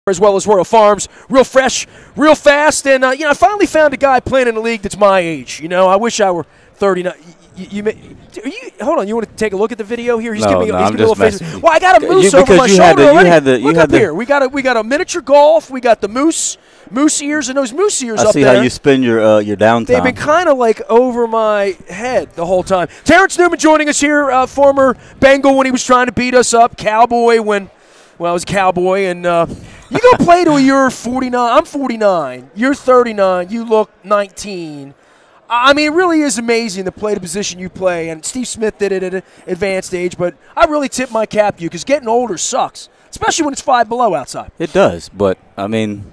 as well as Royal Farms, real fresh, real fast, and I finally found a guy playing in a league that's my age. I wish I were 39. Hold on, you want to take a look at the video here? He's giving me little faces. Well, I got a moose over my shoulder already. Look up here. We got a miniature golf. We got the moose ears, and those moose ears up there. I see how you spend your downtime. They've been kind of like over my head the whole time. Terence Newman joining us here, former Bengal when he was trying to beat us up, Cowboy when. Well, I was a Cowboy, and you go play till you're 49. I'm 49. You're 39. You look 19. I mean, it really is amazing to play the position you play, and Steve Smith did it at an advanced age, but I really tip my cap to you because getting older sucks, especially when it's 5 below outside. It does, but, I mean,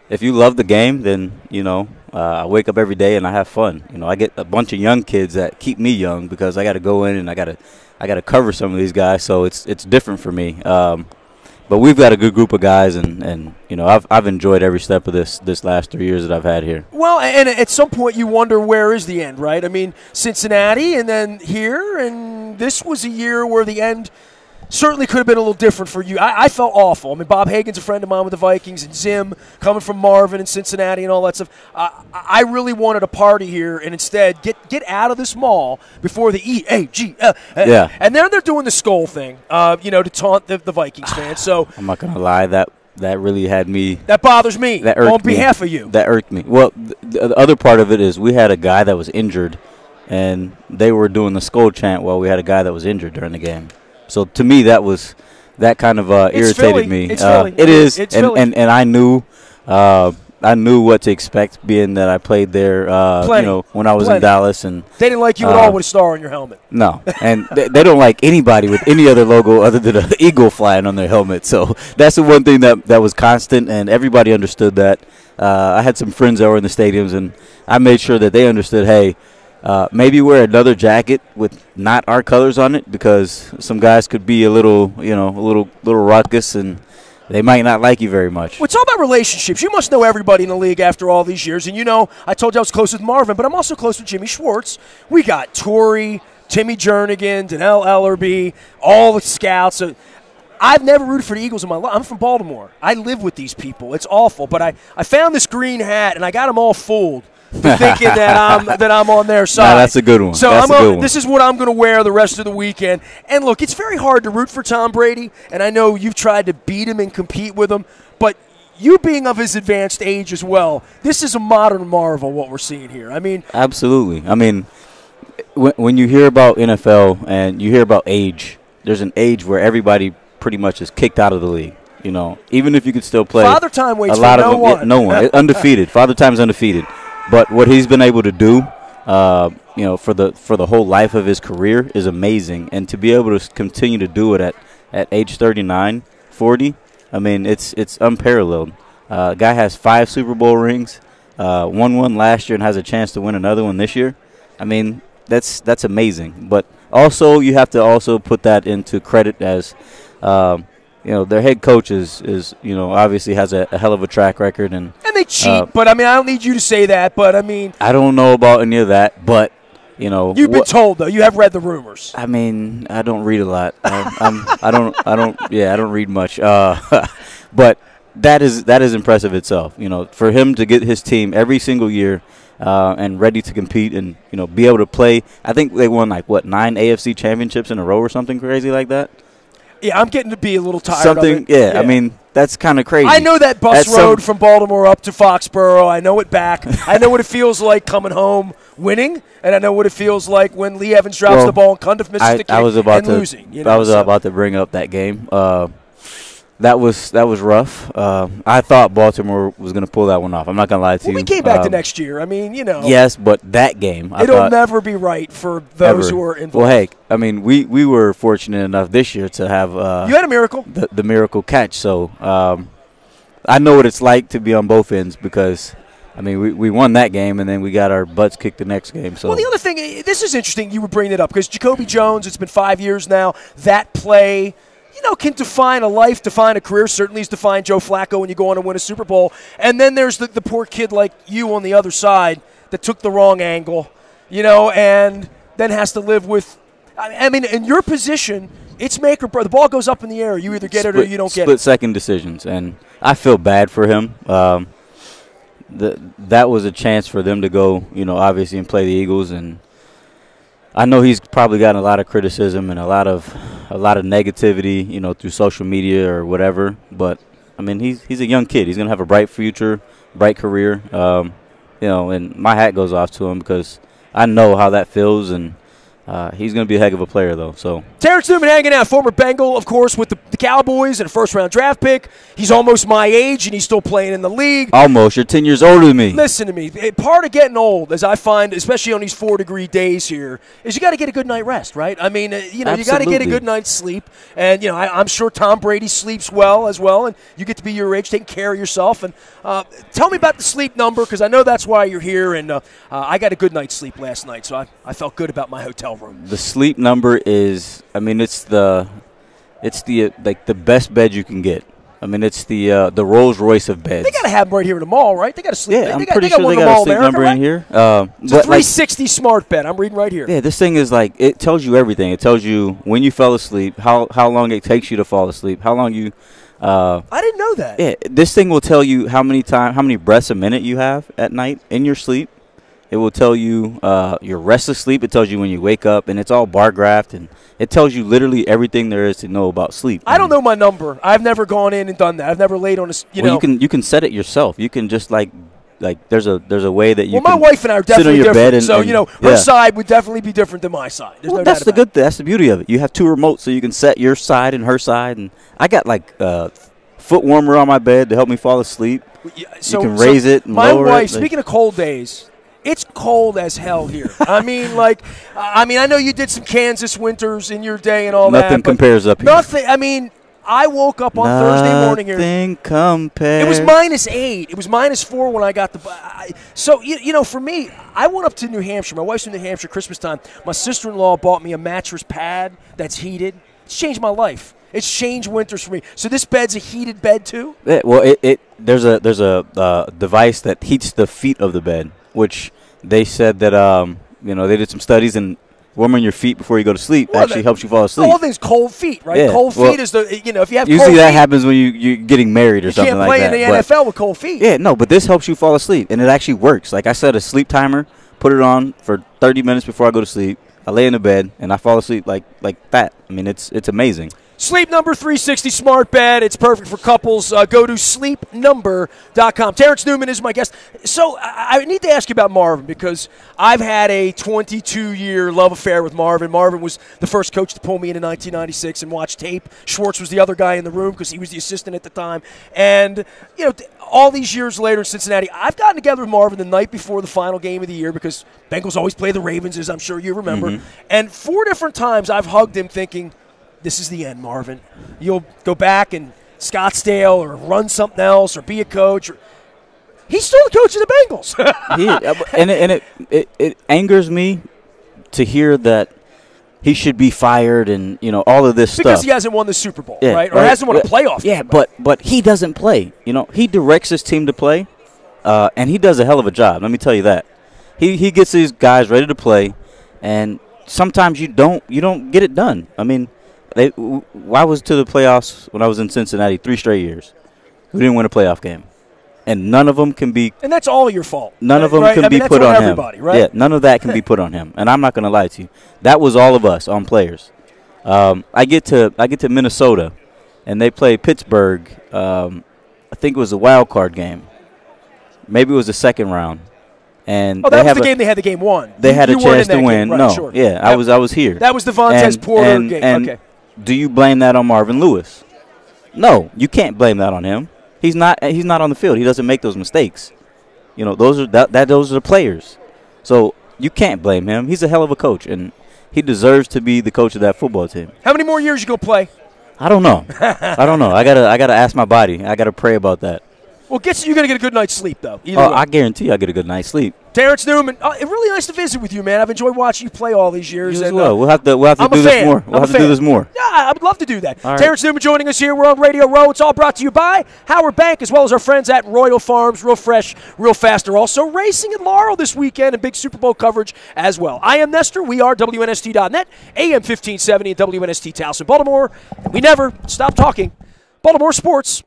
if you love the game, then, I wake up every day and I have fun. I get a bunch of young kids that keep me young because I got to go in and I got to cover some of these guys, so it's different for me. But we've got a good group of guys, and I've enjoyed every step of this last 3 years that I've had here. Well, and at some point you wonder where is the end, right? I mean, Cincinnati and then here, and this was a year where the end certainly could have been a little different for you. I felt awful. I mean, Bob Hagan's a friend of mine with the Vikings, and Zim coming from Marvin and Cincinnati and all that stuff. I really wanted a party here, and instead get out of this mall before the EAGL. Yeah. And then they're doing the skull thing, to taunt the Vikings fans. So I'm not gonna lie, that really had me. That bothers me. That irked on behalf of you. That irked me. Well, the other part of it is we had a guy that was injured, and they were doing the skull chant while we had a guy that was injured during the game. So to me, that kind of irritated me. It's Philly. It is, it's and I knew what to expect, being that I played there. When I was in Dallas, and they didn't like you at all with a star on your helmet. No, and they don't like anybody with any other logo other than an eagle flying on their helmet. So that's the one thing that was constant, and everybody understood that. I had some friends that were in the stadiums, and I made sure that they understood. Hey. Maybe wear another jacket with not our colors on it, because some guys could be a little ruckus, and they might not like you very much. Well, it's all about relationships. You must know everybody in the league after all these years. And, I told you I was close with Marvin, but I'm also close with Jimmy Schwartz. We got Torrey, Timmy Jernigan, Donnell Ellerby, all the scouts. I've never rooted for the Eagles in my life. I'm from Baltimore. I live with these people. It's awful. But I found this green hat, and I got them all fooled. Thinking that I'm on their side. No, that's a good one. So this is what I'm going to wear the rest of the weekend. And look, it's very hard to root for Tom Brady, and I know you've tried to beat him and compete with him, but you being of his advanced age as well, this is a modern marvel what we're seeing here. I mean, absolutely. I mean, when you hear about NFL and you hear about age, there's an age where everybody pretty much is kicked out of the league. Even if you could still play. Father Time waits a lot for of them, no one. Undefeated. Father Time's undefeated. But what he's been able to do, for the whole life of his career is amazing. And to be able to continue to do it at age 39, 40, I mean, it's unparalleled. Guy has 5 Super Bowl rings, won one last year and has a chance to win another one this year. I mean, that's amazing. But also you have to also put that into credit as their head coach is obviously has a hell of a track record, and they cheat. But I mean, I don't need you to say that. But I mean, I don't know about any of that. But you've been told though. You have read the rumors. I mean, I don't read a lot. I don't read much. But that is impressive itself. For him to get his team every single year and ready to compete, and be able to play. I think they won 9 AFC championships in a row or something crazy like that. Yeah, I'm getting to be a little tired something, of it. Yeah, I mean, that's kind of crazy. I know that bus road from Baltimore up to Foxborough. I know it back. I know what it feels like coming home winning, and I know what it feels like when Lee Evans drops the ball and Cundiff misses the kick and losing. I was about to bring up that game. That was rough. I thought Baltimore was going to pull that one off. I'm not going to lie to you. We came back the next year. I mean, Yes, but that game. It'll never be right for those who are involved. Well, hey, I mean, we were fortunate enough this year to have you had a miracle. The miracle catch. So I know what it's like to be on both ends because, I mean, we won that game, and then we got our butts kicked the next game. So. Well, the other thing, this is interesting you would bring it up because Jacoby Jones, it's been 5 years now, that play – can define a life, define a career. Certainly has defined Joe Flacco when you go on and win a Super Bowl. And then there's the poor kid like you on the other side that took the wrong angle, and then has to live with – I mean, in your position, It's make or break. The ball goes up in the air. You either get it or you don't get it. Split-second decisions, and I feel bad for him. That was a chance for them to go, obviously, and play the Eagles, and I know he's probably gotten a lot of criticism and a lot of negativity, through social media or whatever. But I mean, he's a young kid. He's gonna have a bright future, bright career. And my hat goes off to him because I know how that feels, and he's going to be a heck of a player, though. So Terence Newman hanging out, former Bengal, of course, with the Cowboys and a first-round draft pick. He's almost my age, and he's still playing in the league. Almost. You're 10 years older than me. Listen to me. Part of getting old, as I find, especially on these 4-degree days here, is you got to get a good night rest, right? I mean, you got to get a good night's sleep. And, I'm sure Tom Brady sleeps well as well, and you get to be your age, taking care of yourself. And tell me about the sleep number, because I know that's why you're here, and I got a good night's sleep last night, so I felt good about my hotel room. The sleep number is, it's the best bed you can get. It's the Rolls Royce of beds. They got to have them right here in the mall, right? They got to sleep. Yeah, I'm pretty sure they got a sleep number in here. It's a 360 smart bed. I'm reading right here. Yeah, this thing is it tells you everything. It tells you when you fell asleep, how long it takes you to fall asleep, how long you. I didn't know that. Yeah, this thing will tell you how many breaths a minute you have at night in your sleep. It will tell you your restless sleep. It tells you when you wake up, and it's all bar graphed, and it tells you literally everything there is to know about sleep. I don't know my number. I've never gone in and done that. I've never laid on a. You can set it yourself. You can just like there's a way that you. Well, my wife and I are definitely different. So her side would definitely be different than my side. There's no that's doubt the good. That's the beauty of it. You have two remotes, so you can set your side and her side. And I got foot warmer on my bed to help me fall asleep. So, you can raise it and my lower wife, it. Speaking of cold days. It's cold as hell here. I know you did some Kansas winters in your day and all that. Nothing compares up here. Nothing. I woke up on Thursday morning here. Nothing compares. It was -8. It was -4 when I got the. So for me, I went up to New Hampshire. My wife's in New Hampshire Christmas time. My sister-in-law bought me a mattress pad that's heated. It's changed my life. It's changed winters for me. So this bed's a heated bed too. Yeah, well, there's a device that heats the feet of the bed, which they said that they did some studies, and warming your feet before you go to sleep actually helps you fall asleep. The whole thing's cold feet, right? Yeah. Cold feet is if you have usually cold that feet, happens when you're getting married or something like that. You can't play in the NFL with cold feet. Yeah, no, but this helps you fall asleep, and it actually works. Like I set a sleep timer, put it on for 30 minutes before I go to sleep. I lay in the bed and I fall asleep like that. It's amazing. Sleep Number 360 smart bed. It's perfect for couples. Go to sleepnumber.com. Terence Newman is my guest. So I need to ask you about Marvin because I've had a 22-year love affair with Marvin. Marvin was the first coach to pull me in 1996 and watch tape. Schwartz was the other guy in the room because he was the assistant at the time. And, all these years later in Cincinnati, I've gotten together with Marvin the night before the final game of the year because Bengals always play the Ravens, as I'm sure you remember. Mm-hmm. And 4 different times I've hugged him thinking, this is the end, Marvin. You'll go back in Scottsdale or run something else or be a coach. He's still the coach of the Bengals. And it angers me to hear that he should be fired and all of this stuff because he hasn't won the Super Bowl, right? Or hasn't won a playoff game. Yeah, but he doesn't play. He directs his team to play, and he does a hell of a job. Let me tell you that. He gets these guys ready to play, and sometimes you don't get it done. I was to the playoffs when I was in Cincinnati 3 straight years. We didn't win a playoff game. And none of them can be – and that's all your fault. None of them can be put on everybody, him. Right? Yeah, none of that can be put on him. And I'm not going to lie to you. That was all of us on players. I get to Minnesota, and they play Pittsburgh. I think it was a wild card game. Maybe it was the second round. And that was the game they had the game won. They had a chance to win. Right, no, sure. Yeah, I was here. That was the Vontaze Porter game. And do you blame that on Marvin Lewis? No, you can't blame that on him. He's not on the field. He doesn't make those mistakes. Those are the players. So you can't blame him. He's a hell of a coach, and he deserves to be the coach of that football team. How many more years you gonna play? I don't know. I gotta ask my body. I gotta pray about that. Well, you're gonna get a good night's sleep though. I guarantee I get a good night's sleep. Terence Newman, really nice to visit with you, man. I've enjoyed watching you play all these years. You as well. We'll have to do this more. We'll have to do this more. Yeah, I would love to do that. All Terence Newman joining us here. We're on Radio Row. It's all brought to you by Howard Bank, as well as our friends at Royal Farms. Real fresh, real fast. They're also racing at Laurel this weekend and big Super Bowl coverage as well. I am Nestor. We are WNST.net, AM 1570 and WNST Towson, Baltimore. We never stop talking Baltimore sports.